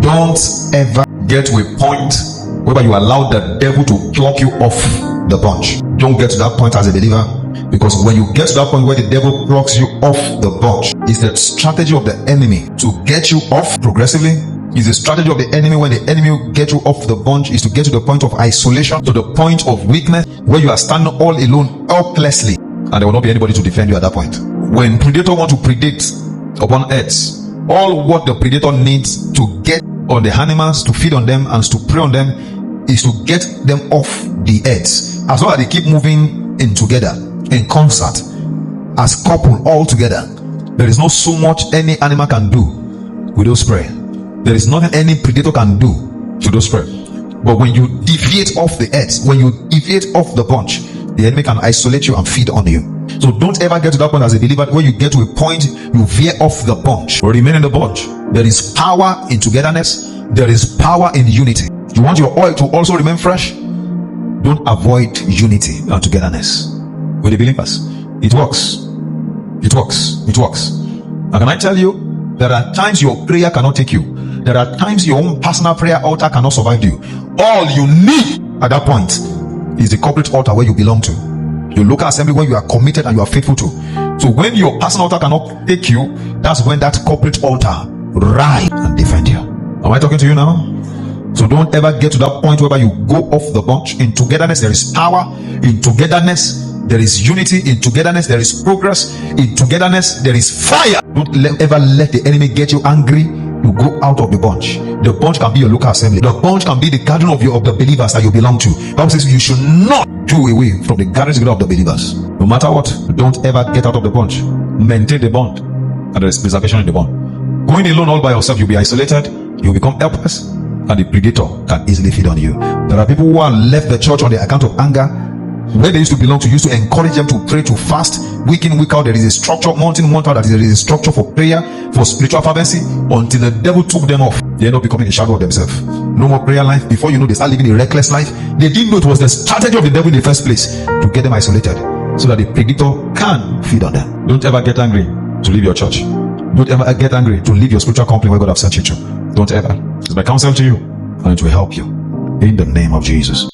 Don't ever get to a point whereby you allow the devil to pluck you off the bunch. Don't get to that point as a believer, because when you get to that point where the devil plucks you off the bunch, it's the strategy of the enemy to get you off progressively. It's the strategy of the enemy when the enemy gets you off the bunch is to get to the point of isolation, to the point of weakness, where you are standing all alone, helplessly, and there will not be anybody to defend you at that point. When predator want to predict upon earth, all what the predator needs to get on the animals, to feed on them and to prey on them, is to get them off the earth. As long as they keep moving in together, in concert, as couple all together, there is not so much any animal can do with those prey. There is nothing any predator can do to those prey. But when you deviate off the earth, when you deviate off the bunch, the enemy can isolate you and feed on you. So don't ever get to that point as a believer where you get to a point you veer off the bunch. Remain in the bunch. There is power in togetherness. There is power in unity. You want your oil to also remain fresh? Don't avoid unity and togetherness with the believers. It works. It works. It works. And can I tell you, there are times your prayer cannot take you. There are times your own personal prayer altar cannot survive you. All you need at that point is the corporate altar where you belong to, your local assembly where you are committed and you are faithful to. So when your personal altar cannot take you, that's when that corporate altar rise and defend you. Am I talking to you now? So don't ever get to that point where you go off the bunch. In togetherness there is power. In togetherness there is unity. In togetherness there is progress. In togetherness there is fire. Don't ever let the enemy get you angry. You go out of the bunch. The bunch can be your local assembly. The bunch can be the gathering of the believers that you belong to. The Bible says you should not do away from the gathering of the believers. No matter what, don't ever get out of the bunch. Maintain the bond, and there is preservation in the bond. Going alone all by yourself, you'll be isolated, you'll become helpless, and the predator can easily feed on you. There are people who have left the church on the account of anger. Where they used to belong to, used to encourage them to pray, to fast, week in, week out. There is a structure, month in, month out, that there is a structure for prayer, for spiritual fervency, until the devil took them off. They end up becoming a shadow of themselves. No more prayer life. Before you know, they start living a reckless life. They didn't know it was the strategy of the devil in the first place to get them isolated, so that the predator can feed on them. Don't ever get angry to leave your church. Don't ever get angry to leave your spiritual company where God has sent you to. Don't ever. It's my counsel to you, and it will help you in the name of Jesus.